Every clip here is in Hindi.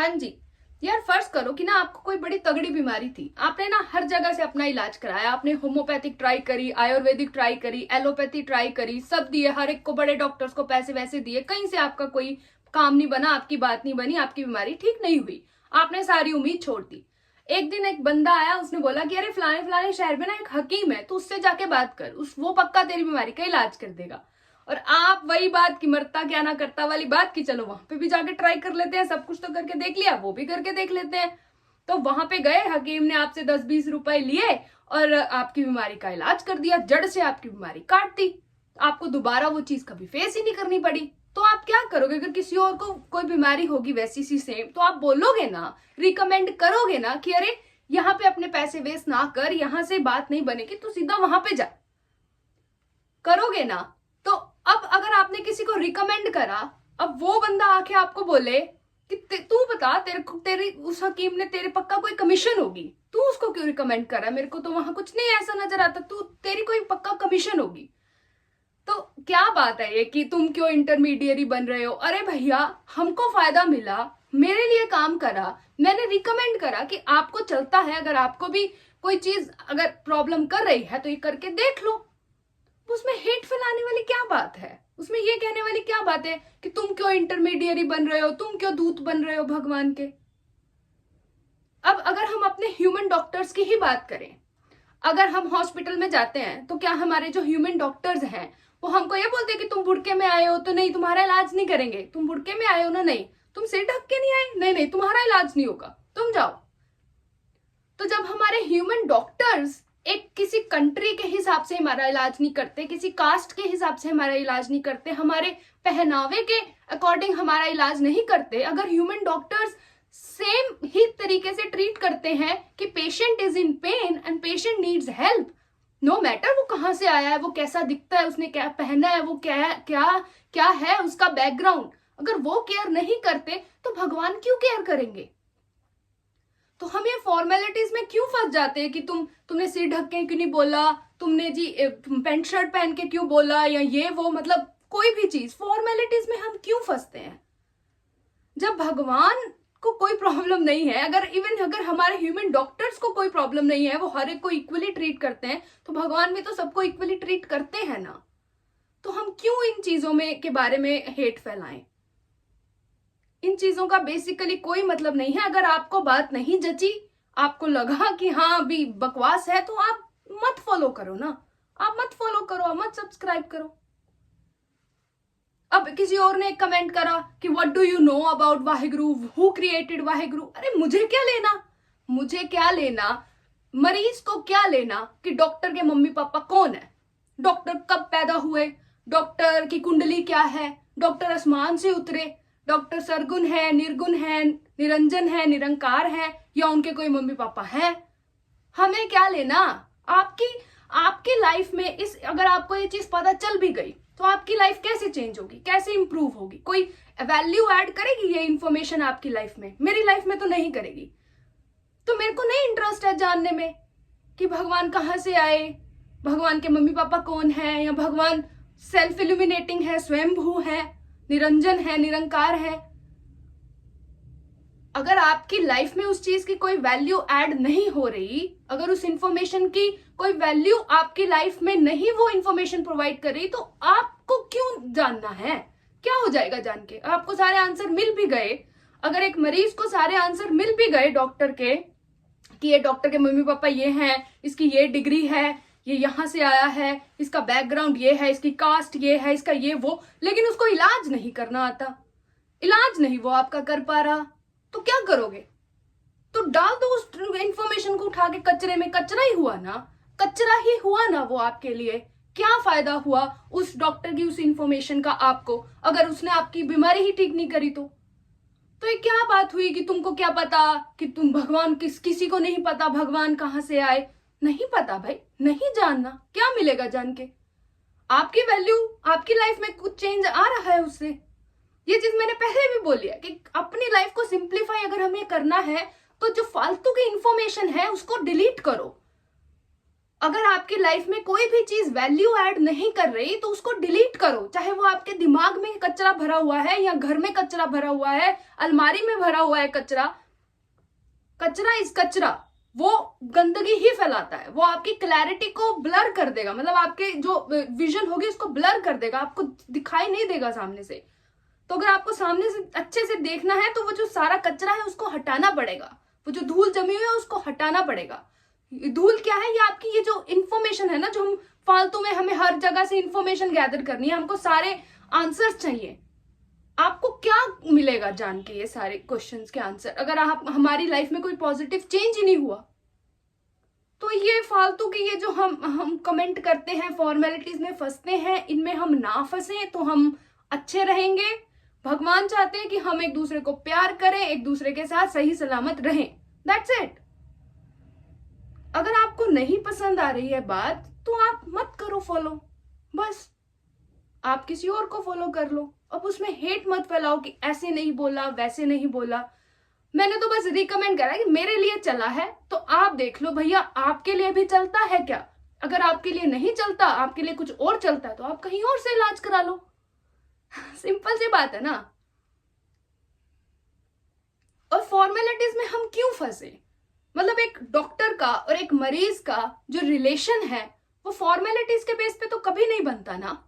हाँ जी। यार फर्ज करो कि ना आपको कोई बड़ी तगड़ी बीमारी थी, आपने ना हर जगह से अपना इलाज कराया, आपने होम्योपैथिक ट्राई करी, आयुर्वेदिक ट्राई करी, एलोपैथी ट्राई करी, सब दिए, हर एक को, बड़े डॉक्टर्स को पैसे वैसे दिए, कहीं से आपका कोई काम नहीं बना, आपकी बात नहीं बनी, आपकी बीमारी ठीक नहीं हुई, आपने सारी उम्मीद छोड़ दी। एक दिन एक बंदा आया, उसने बोला कि अरे फलाने फलाने शहर में ना एक हकीम है, तो उससे जाके बात कर, वो पक्का तेरी बीमारी का इलाज कर देगा। और आप वही बात की मरता क्या ना करता वाली बात की चलो वहां पे भी जाके ट्राई कर लेते हैं, सब कुछ तो करके देख लिया, वो भी करके देख लेते हैं। तो वहां पे गए, हकीम ने आपसे 10-20 रुपए लिए और आपकी बीमारी का इलाज कर दिया, जड़ से आपकी बीमारी काट दी, आपको दोबारा वो चीज कभी फेस ही नहीं करनी पड़ी। तो आप क्या करोगे अगर किसी और को कोई बीमारी होगी वैसी सी सेम, तो आप बोलोगे ना, रिकमेंड करोगे ना कि अरे यहाँ पे अपने पैसे वेस्ट ना कर, यहां से बात नहीं बनेगी, तू सीधा वहां पे जा, करोगे ना। तो अब अगर आपने किसी को रिकमेंड करा, अब वो बंदा आके आपको बोले कि तू बता, तेरी उस हकीम ने तेरे पक्का कोई कमीशन होगी, तू उसको क्यों रिकमेंड करा, मेरे को तो वहां कुछ नहीं ऐसा नजर आता, तू तेरी कोई पक्का कमीशन होगी। तो क्या बात है ये कि तुम क्यों इंटरमीडिएरी बन रहे हो? अरे भैया, हमको फायदा मिला, मेरे लिए काम करा, मैंने रिकमेंड करा कि आपको चलता है, अगर आपको भी कोई चीज अगर प्रॉब्लम कर रही है तो ये करके देख लो। उसमें हेट फैलाने वाली क्या बात है? उसमें ये कहने वाली क्या बात है कि तुम क्यों इंटरमीडिएरी बन रहे हो, तुम क्यों दूत बन रहे हो भगवान के? अब अगर हम अपने ह्यूमन डॉक्टर्स की ही बात करें, अगर हम हॉस्पिटल में जाते हैं तो क्या हमारे जो ह्यूमन डॉक्टर्स हैं वो हमको ये बोलते हैं कि तुम बुड़के में आए हो तो नहीं, तुम्हारा इलाज नहीं करेंगे, तुम बुड़के में आए हो ना, नहीं, तुम सिर ढक के नहीं आए, नहीं नहीं, तुम्हारा इलाज नहीं होगा, तुम जाओ। तो जब हमारे ह्यूमन डॉक्टर्स एक किसी कंट्री के हिसाब से हमारा इलाज नहीं करते, किसी कास्ट के हिसाब से हमारा इलाज नहीं करते, हमारे पहनावे के अकॉर्डिंग हमारा इलाज नहीं करते, अगर ह्यूमन डॉक्टर्स सेम ही तरीके से ट्रीट करते हैं कि patient is in pain and patient needs help, no matter वो कहां से आया है, वो कैसा दिखता है, उसने क्या पहना है, वो क्या क्या क्या है उसका बैकग्राउंड, अगर वो केयर नहीं करते तो भगवान क्यों केयर करेंगे? तो हम ये फॉर्मेलिटीज में क्यों फंस जाते हैं कि तुमने सिर ढक के क्यों नहीं बोला, तुमने जी पैंट शर्ट पहन के क्यों बोला, या ये वो, मतलब कोई भी चीज फॉर्मेलिटीज में हम क्यों फंसते हैं? जब भगवान को कोई प्रॉब्लम नहीं है, अगर हमारे ह्यूमन डॉक्टर्स को कोई प्रॉब्लम नहीं है, वो हर एक को इक्वली ट्रीट करते हैं, तो भगवान भी तो सबको इक्वली ट्रीट करते हैं ना। तो हम क्यों इन चीजों में के बारे में हेट फैलाएं? इन चीजों का बेसिकली कोई मतलब नहीं है। अगर आपको बात नहीं जची, आपको लगा कि हाँ अभी बकवास है, तो आप मत फॉलो करो ना, आप मत फॉलो करो, आप मत सब्सक्राइब करो। अब किसी और ने कमेंट करा कि what do you know about Waheguru, who created Waheguru. अरे मुझे क्या लेना, मुझे क्या लेना, मरीज को क्या लेना कि डॉक्टर के मम्मी पापा कौन है, डॉक्टर कब पैदा हुए, डॉक्टर की कुंडली क्या है, डॉक्टर आसमान से उतरे, डॉक्टर सरगुण है, निर्गुण है, निरंजन है, निरंकार है, या उनके कोई मम्मी पापा हैं? हमें क्या लेना? आपकी लाइफ में अगर आपको ये चीज पता चल भी गई तो आपकी लाइफ कैसे चेंज होगी, कैसे इंप्रूव होगी? कोई वैल्यू ऐड करेगी ये इंफॉर्मेशन आपकी लाइफ में? मेरी लाइफ में तो नहीं करेगी। तो मेरे को नहीं इंटरेस्ट है जानने में कि भगवान कहाँ से आए, भगवान के मम्मी पापा कौन है, या भगवान सेल्फ इल्यूमिनेटिंग है, स्वयंभू है, निरंजन है, निरंकार है। अगर आपकी लाइफ में उस चीज की कोई वैल्यू ऐड नहीं हो रही, अगर उस इंफॉर्मेशन की कोई वैल्यू आपकी लाइफ में नहीं वो इंफॉर्मेशन प्रोवाइड कर रही, तो आपको क्यों जानना है? क्या हो जाएगा जान के? आपको सारे आंसर मिल भी गए, अगर एक मरीज को सारे आंसर मिल भी गए डॉक्टर के कि ये डॉक्टर के मम्मी पापा ये हैं, इसकी ये डिग्री है, ये यहां से आया है, इसका बैकग्राउंड ये है, इसकी कास्ट ये है, इसका ये वो, लेकिन उसको इलाज नहीं करना आता, इलाज नहीं वो आपका कर पा रहा, तो क्या करोगे? तो डाल दो उस इंफॉर्मेशन को उठा के कचरे में, कचरा ही हुआ ना, कचरा ही हुआ ना वो आपके लिए। क्या फायदा हुआ उस डॉक्टर की उस इंफॉर्मेशन का आपको, अगर उसने आपकी बीमारी ही ठीक नहीं करी? तो ये क्या बात हुई कि तुमको क्या पता कि तुम भगवान किसी को नहीं पता भगवान कहां से आए? नहीं पता भाई, नहीं जानना, क्या मिलेगा जान के? आपकी वैल्यू, आपकी लाइफ में कुछ चेंज आ रहा है उससे? ये चीज मैंने पहले भी बोली है कि अपनी लाइफ को सिंप्लीफाई अगर हमें करना है तो जो फालतू की इंफॉर्मेशन है उसको डिलीट करो। अगर आपकी लाइफ में कोई भी चीज वैल्यू ऐड नहीं कर रही तो उसको डिलीट करो, चाहे वो आपके दिमाग में कचरा भरा हुआ है या घर में कचरा भरा हुआ है, अलमारी में भरा हुआ है कचरा। कचरा इज कचरा, वो गंदगी ही फैलाता है, वो आपकी क्लैरिटी को ब्लर कर देगा, मतलब आपके जो विजन होगी उसको ब्लर कर देगा, आपको दिखाई नहीं देगा सामने से। तो अगर आपको सामने से अच्छे से देखना है तो वो जो सारा कचरा है उसको हटाना पड़ेगा, वो जो धूल जमी हुई है उसको हटाना पड़ेगा। धूल क्या है? ये आपकी ये जो इंफॉर्मेशन है ना, जो हम फालतू में, हमें हर जगह से इंफॉर्मेशन गैदर करनी है, हमको सारे आंसर्स चाहिए। आपको क्या मिलेगा जान के ये सारे क्वेश्चंस के आंसर, अगर आप हमारी लाइफ में कोई पॉजिटिव चेंज ही नहीं हुआ? तो ये फालतू की ये जो हम कमेंट करते हैं, फॉर्मेलिटीज में फंसते हैं, इनमें हम ना फंसे तो हम अच्छे रहेंगे। भगवान चाहते हैं कि हम एक दूसरे को प्यार करें, एक दूसरे के साथ सही सलामत रहें। That's it. अगर आपको नहीं पसंद आ रही है बात तो आप मत करो फॉलो, बस आप किसी और को फॉलो कर लो। अब उसमें हेट मत फैलाओ कि ऐसे नहीं बोला, वैसे नहीं बोला। मैंने तो बस रिकमेंड करा कि मेरे लिए चला है तो आप देख लो भैया, आपके लिए भी चलता है क्या? अगर आपके लिए नहीं चलता, आपके लिए कुछ और चलता है तो आप कहीं और से इलाज करा लो। सिंपल सी बात है ना। और फॉर्मेलिटीज में हम क्यों फंसे? मतलब एक डॉक्टर का और एक मरीज का जो रिलेशन है वो फॉर्मेलिटीज के बेस पे तो कभी नहीं बनता ना।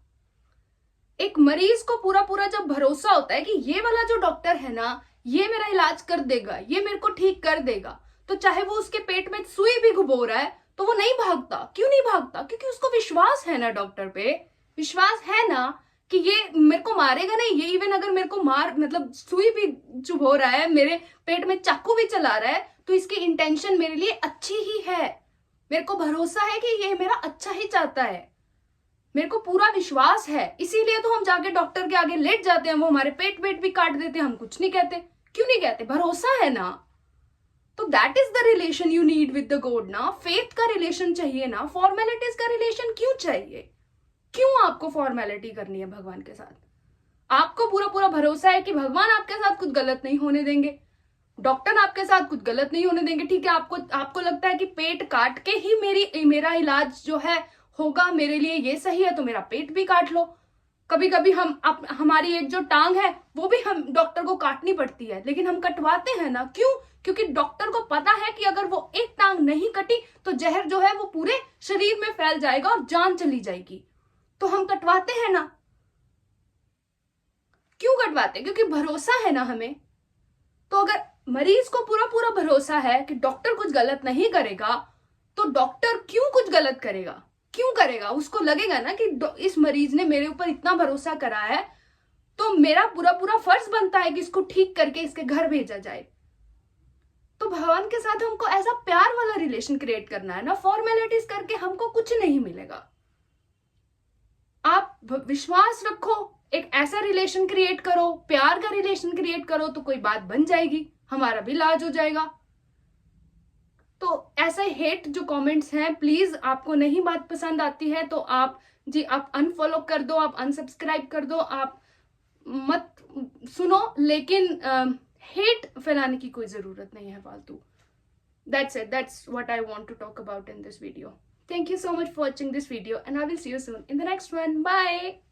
एक मरीज को पूरा पूरा जब भरोसा होता है कि ये वाला जो डॉक्टर है ना, ये मेरा इलाज कर देगा, ये मेरे को ठीक कर देगा, तो चाहे वो उसके पेट में सुई भी घुबो रहा है तो वो नहीं भागता। क्यों नहीं भागता? क्योंकि उसको विश्वास है ना डॉक्टर पे, विश्वास है ना कि ये मेरे को मारेगा नहीं। ये इवन अगर मेरे को मतलब सुई भी चुभो रहा है, मेरे पेट में चाकू भी चला रहा है, तो इसकी इंटेंशन मेरे लिए अच्छी ही है। मेरे को भरोसा है कि ये मेरा अच्छा ही चाहता है, मेरे को पूरा विश्वास है। इसीलिए तो हम जाके डॉक्टर के आगे लेट जाते हैं, वो हमारे पेट भी काट देते हैं, हम कुछ नहीं कहते। क्यों नहीं कहते? भरोसा है ना। तो that is the relation you need with the God ना। फेथ का रिलेशन चाहिए ना, फॉर्मेलिटीज का रिलेशन क्यों चाहिए? क्यों आपको फॉर्मेलिटी करनी है भगवान के साथ? आपको पूरा पूरा भरोसा है कि भगवान आपके साथ कुछ गलत नहीं होने देंगे, डॉक्टर आपके साथ कुछ गलत नहीं होने देंगे। ठीक है, आपको लगता है कि पेट काट के ही मेरा इलाज जो है होगा, मेरे लिए ये सही है, तो मेरा पेट भी काट लो। कभी कभी हमारी एक जो टांग है वो भी हम डॉक्टर को काटनी पड़ती है, लेकिन हम कटवाते हैं ना। क्यों? क्योंकि डॉक्टर को पता है कि अगर वो एक टांग नहीं कटी तो जहर जो है वो पूरे शरीर में फैल जाएगा और जान चली जाएगी। तो हम कटवाते हैं ना। क्यों कटवाते? क्योंकि भरोसा है ना हमें। तो अगर मरीज को पूरा पूरा भरोसा है कि डॉक्टर कुछ गलत नहीं करेगा, तो डॉक्टर क्यों कुछ गलत करेगा? क्यों करेगा? उसको लगेगा ना कि इस मरीज ने मेरे ऊपर इतना भरोसा करा है, तो मेरा पूरा पूरा फर्ज बनता है कि इसको ठीक करके इसके घर भेजा जाए। तो भगवान के साथ हमको ऐसा प्यार वाला रिलेशन क्रिएट करना है ना। फॉर्मेलिटीज करके हमको कुछ नहीं मिलेगा। आप विश्वास रखो, एक ऐसा रिलेशन क्रिएट करो, प्यार का रिलेशन क्रिएट करो, तो कोई बात बन जाएगी, हमारा भी इलाज हो जाएगा। तो ऐसा हेट जो कमेंट्स हैं, प्लीज आपको नहीं बात पसंद आती है तो आप अनफॉलो कर दो, आप अनसब्सक्राइब कर दो, आप मत सुनो, लेकिन हेट फैलाने की कोई जरूरत नहीं है फालतू। That's it. That's what I want to talk about in this video. Thank you so much for watching this video and I will see you soon in the next one. Bye.